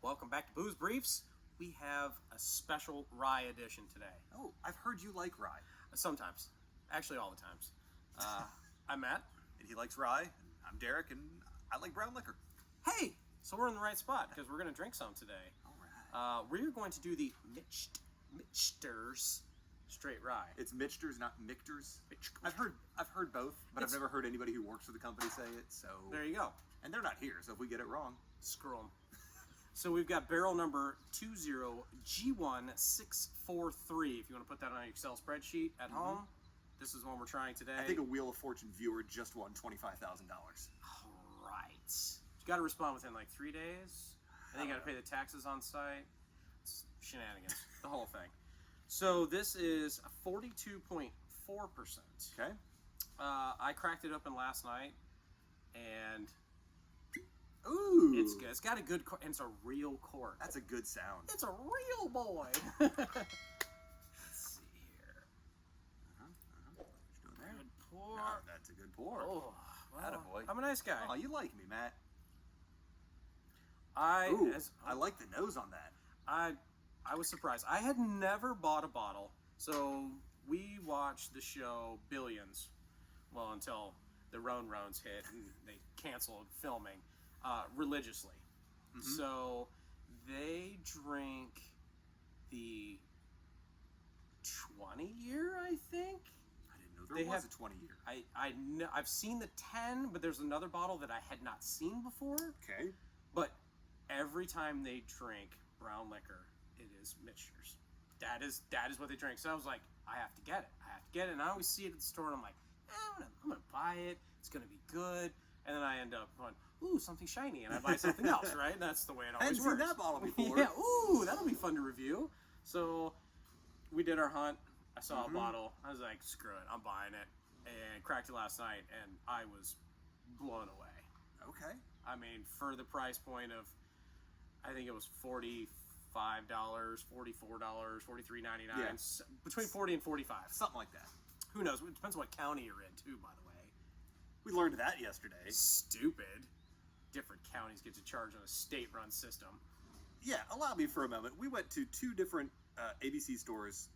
welcome back to Booze Briefs. We have a special rye edition today. Oh, I've heard you like rye. Sometimes. Actually, all the times. I'm Matt. And he likes rye. And I'm Derek, and I like brown liquor. Hey! So we're in the right spot, because we're going to drink some today. All right. We're going to do the Michters straight rye. It's Michters, not Michters. I've heard both, but I've never heard anybody who works for the company say it, so... There you go. And they're not here, so if we get it wrong... Screw them. So we've got barrel number 20G1643. If you want to put that on your Excel spreadsheet at home, this is one we're trying today. I think a Wheel of Fortune viewer just won $25,000. All right. You got to respond within like 3 days. And then you got to pay the taxes on site. It's shenanigans. The whole thing. So this is 42.4%. Okay. I cracked it open last night, and Ooh. it's good. It's got a good cork, and it's a real cork. That's a good sound. It's a real boy. Let's see here. What you doing there? Good pour. Oh, that's a good pour. Oh, well, Attaboy. I'm a nice guy. Oh, you like me, Matt. I like the nose on that. I was surprised. I had never bought a bottle. So we watched the show Billions, well, until the Roans hit and they canceled filming religiously. So they drink the 20 year, I think. I didn't know there was a 20 year. I've seen the 10, but there's another bottle that I had not seen before. Okay. But every time they drink brown liquor, it is Michters. That is what they drink. So I was like, I have to get it. And I always see it at the store, and I'm like, I'm gonna buy it. It's gonna be good. And then I end up going, ooh, something shiny, and I buy something else, right? And that's the way it always works. I hadn't seen that bottle before. Yeah, ooh, that'll be fun to review. So we did our hunt. I saw a bottle. I was like, screw it, I'm buying it. And cracked it last night, and I was blown away. Okay. I mean, for the price point of, I think it was $45, $44, $43.99, Yeah. Between 40 and 45. Something like that. Who knows? It depends what county you're in, too, by the way. We learned that yesterday. Stupid. Different counties get to charge on a state-run system. Yeah, allow me for a moment. We went to two different ABC stores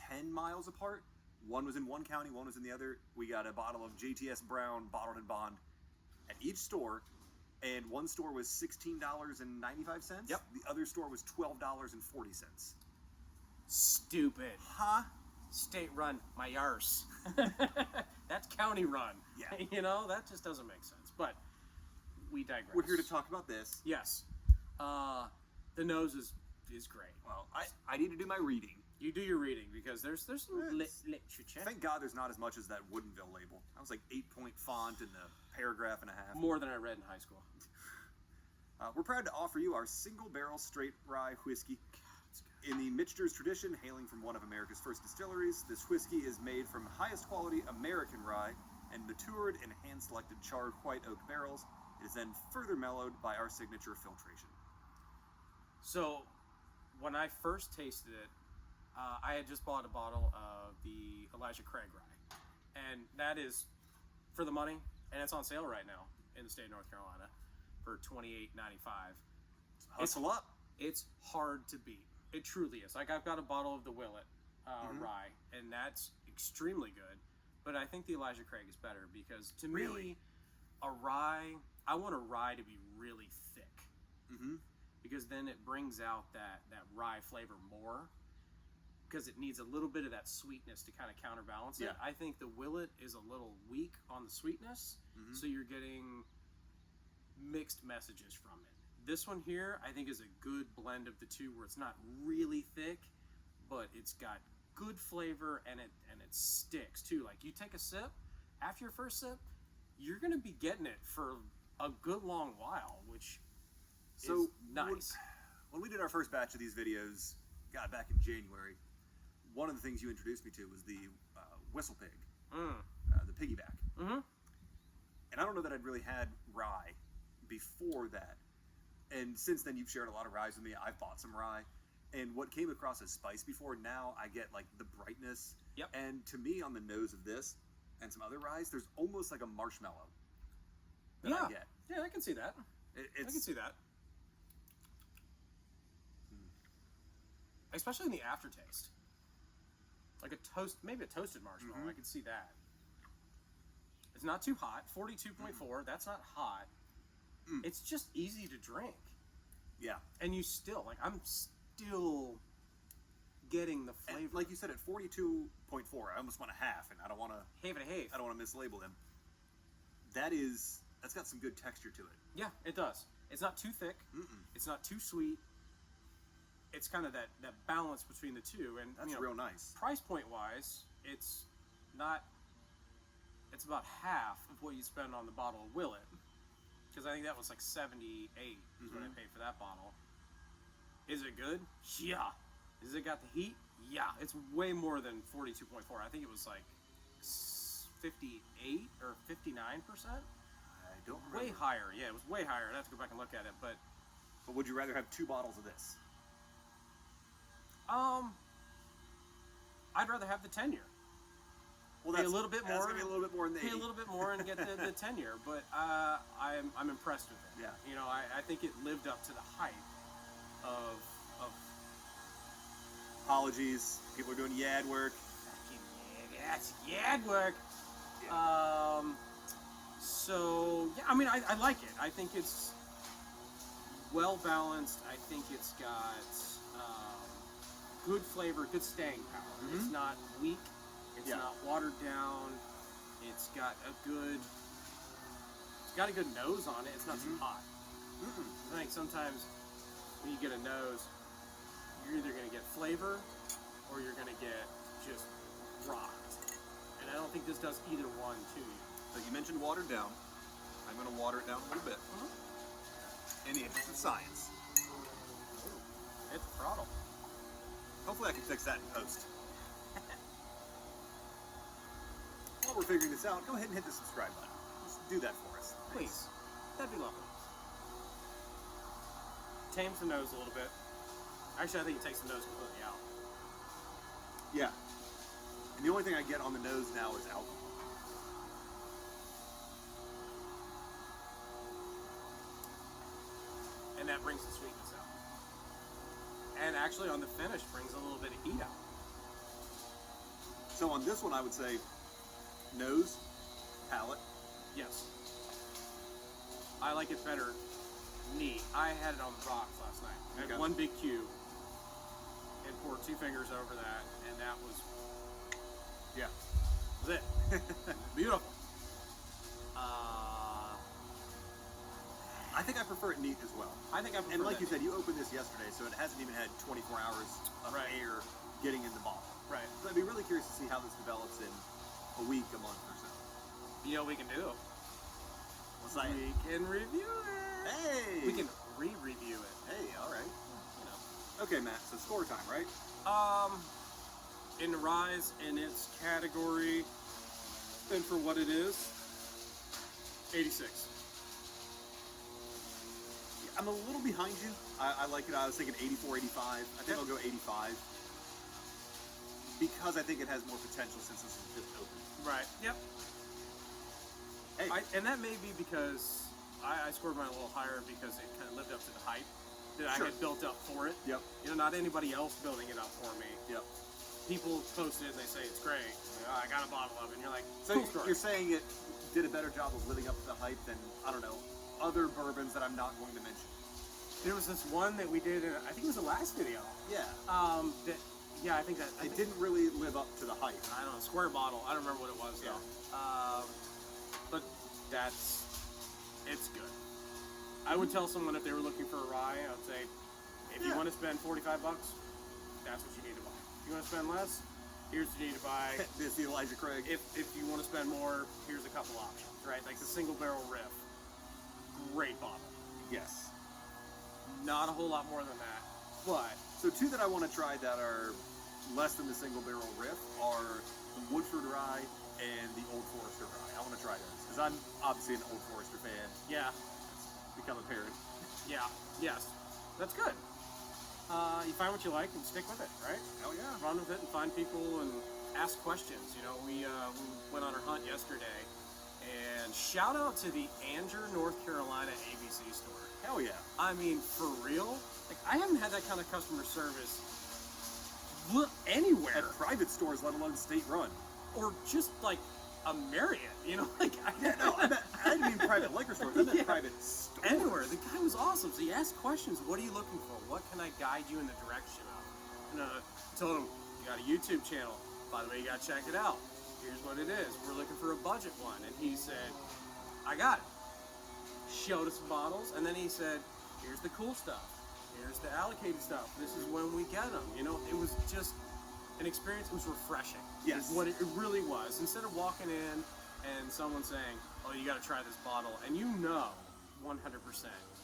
10 miles apart. One was in one county, one was in the other. We got a bottle of JTS Brown bottled in bond at each store, and one store was $16.95. Yep. The other store was $12.40. Stupid. Huh? State-run, my arse. That's county-run. Yeah. You know, that just doesn't make sense. But we digress. We're here to talk about this. Yes. The nose is great. Well, I need to do my reading. You do your reading, because there's some literature. Thank God there's not as much as that Woodinville label. That was like 8-point font in a paragraph and a half. More than I read in high school. We're proud to offer you our single barrel straight rye whiskey. In the Michters tradition, hailing from one of America's first distilleries, this whiskey is made from highest quality American rye and matured in hand-selected charred white oak barrels. It is then further mellowed by our signature filtration. So, when I first tasted it, I had just bought a bottle of the Elijah Craig rye. And that is for the money, and it's on sale right now in the state of North Carolina for $28.95. Hustle up. It's hard to beat. It truly is. Like, I've got a bottle of the Willet rye, and that's extremely good. But I think the Elijah Craig is better, because to me, a rye, I want a rye to be really thick. Because then it brings out that rye flavor more, because it needs a little bit of that sweetness to kind of counterbalance it. I think the Willet is a little weak on the sweetness, so you're getting mixed messages from it. This one here, I think, is a good blend of the two, where it's not really thick, but it's got good flavor, and it sticks too. Like, you take a sip, after your first sip, you're going to be getting it for a good long while, which is nice. When we did our first batch of these videos, back in January, one of the things you introduced me to was the Whistle Pig, the piggyback. And I don't know that I'd really had rye before that. And since then, you've shared a lot of ryes with me. I've bought some rye. And what came across as spice before, now I get like the brightness. Yep. And to me, on the nose of this and some other ryes, there's almost like a marshmallow that I get. Yeah, I can see that. I can see that. especially in the aftertaste. Like maybe a toasted marshmallow. Mm-hmm. I could see that. It's not too hot. 42.4. That's not hot. It's just easy to drink. Yeah. And you still, like, I'm still getting the flavor. And like you said, at 42.4, I almost want a half, and I don't want to. I don't want to mislabel him. That's got some good texture to it. Yeah, it does. It's not too thick. It's not too sweet. It's kind of that balance between the two, and that's real nice. Price point wise, it's about half of what you spend on the bottle of Willet, because I think that was like $78 is what I paid for that bottle. Is it good? Yeah. Has it got the heat? Yeah. It's way more than 42.4. I think it was like 58 or 59%. I don't remember. Way higher. Yeah, it was way higher. I'd have to go back and look at it, but would you rather have 2 bottles of this? I'd rather have the 10-year. Well, pay a little bit more. That's gonna be a little bit more than the 80. Pay a little bit more and get the 10-year, but I'm impressed with it. Yeah. You know, I think it lived up to the hype of. Apologies, people are doing yad work. That's yad work. Yeah. So yeah, I mean, I like it. I think it's well balanced. I think it's got good flavor, good staying power. It's not weak. It's not watered down. It's got a good nose on it. It's not too hot. I think sometimes when you get a nose, you're either going to get flavor or you're going to get just rocked. And I don't think this does either one to you. So you mentioned watered down. I'm going to water it down a little bit. In the interest of science. Hit the throttle. Hopefully I can fix that in post. While we're figuring this out, go ahead and hit the subscribe button. Just do that for us. Please. That'd be lovely. Tames the nose a little bit. Actually, I think it takes the nose completely out. Yeah. And the only thing I get on the nose now is alcohol. And that brings the sweetness out. And actually, on the finish, brings a little bit of heat out. So on this one, I would say nose, palate. Yes. I like it better neat. I had it on the rocks last night. I had one big cube and poured 2 fingers over that, and that was it. Beautiful. I think I prefer it neat as well. I think I prefer And like that you said, you opened this yesterday, so it hasn't even had 24 hours of air getting in the bottle. Right. So I'd be really curious to see how this develops in a week, a month or so. You know what we can do? What's that? We can review it. Hey! We can re-review it. Hey, all right. You know. Okay, Matt, so score time, right? In the rise in its category, and for what it is, 86. I'm a little behind you. I like it. I was thinking 84, 85. I think I'll go 85. Because I think it has more potential since this is just open. Right. Yep. Hey. And that may be because I scored mine a little higher because it kind of lived up to the hype that I had built up for it. Yep. You know, not anybody else building it up for me. Yep. People post it and they say it's great. I got a bottle of it. And you're like, so cool story. You're saying it did a better job of living up to the hype than, I don't know, other bourbons that I'm not going to mention. There was this one that we did in, I think it was the last video. Yeah. I think that it didn't really live up to the hype. I don't know, square bottle. I don't remember what it was though. But it's good. I would tell someone if they were looking for a rye, I would say, if you want to spend $45, that's what you need to buy. If you want to spend less, here's what you need to buy. This is the Elijah Craig. If you want to spend more, here's a couple options, right? Like the single barrel riff. Great bottle. Yes. Not a whole lot more than that, but... So 2 that I want to try that are less than the single barrel riff are the Woodford Rye and the Old Forester Rye. I want to try those because I'm obviously an Old Forester fan. Yeah. It's become apparent. Yeah. Yes. That's good. You find what you like and stick with it, right? Hell yeah. Run with it and find people and ask questions. You know, we went on our hunt yesterday, and shout out to the Anger, North Carolina ABC store. Hell yeah. I mean, for real? Like, I haven't had that kind of customer service anywhere. At private stores, let alone state-run. Or just like a Marriott, you know? Like, I didn't mean private liquor stores. I meant private stores. Anywhere. The guy was awesome. So he asked questions. What are you looking for? What can I guide you in the direction of? And I told him, you got a YouTube channel. By the way, you got to check it out. Here's what it is. We're looking for a budget one. And he said, I got it. Showed us bottles. And then he said, here's the cool stuff. Here's the allocated stuff. This is when we get them. You know, it was just an experience. It was refreshing. Yes. Is what it really was. Instead of walking in and someone saying, oh, you got to try this bottle. And you know 100%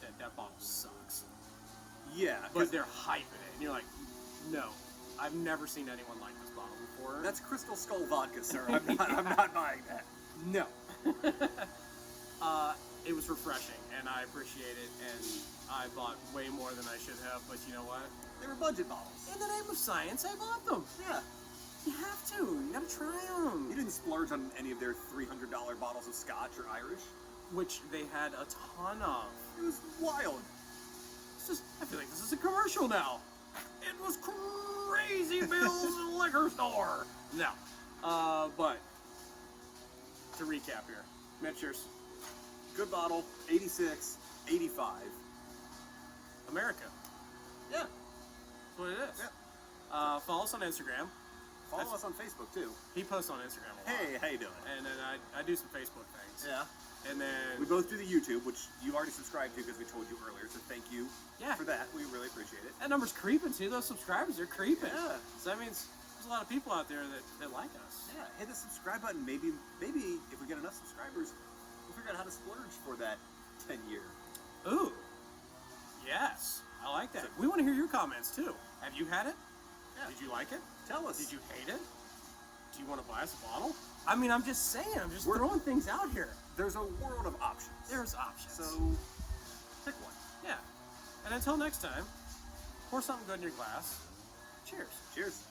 that bottle sucks. Yeah. But they're hyping it. And you're like, no, I've never seen anyone like this bottle before. That's Crystal Skull vodka, sir. I'm not buying that. No. It was refreshing, and I appreciate it, and I bought way more than I should have, but you know what? They were budget bottles. In the name of science, I bought them. Yeah. You have to. You gotta try them. You didn't splurge on any of their $300 bottles of Scotch or Irish. Which they had a ton of. It was wild. It's just, I feel like this is a commercial now. It was crazy bills in a liquor store. No. But, to recap here. Michters. Good bottle, 86, 85. America. Yeah. That's what it is. Yeah. Follow us on Instagram. Follow us on Facebook, too. He posts on Instagram a lot. Hey, how you doing? And then I do some Facebook things. Yeah. And then... We both do the YouTube, which you already subscribed to because we told you earlier, so thank you for that. We really appreciate it. That number's creeping, too. Those subscribers are creeping. Yeah. So that means there's a lot of people out there that like us. Yeah, hit the subscribe button. Maybe if we get enough subscribers, we'll figure out how to splurge for that 10-year. Ooh. Yes. I like that. We want to hear your comments, too. Have you had it? Yeah. Did you like it? Tell us. Did you hate it? Do you want to buy us a bottle? I mean, I'm just saying. I'm just throwing things out here. There's a world of options. There's options. So, pick one. Yeah. And until next time, pour something good in your glass. Cheers. Cheers.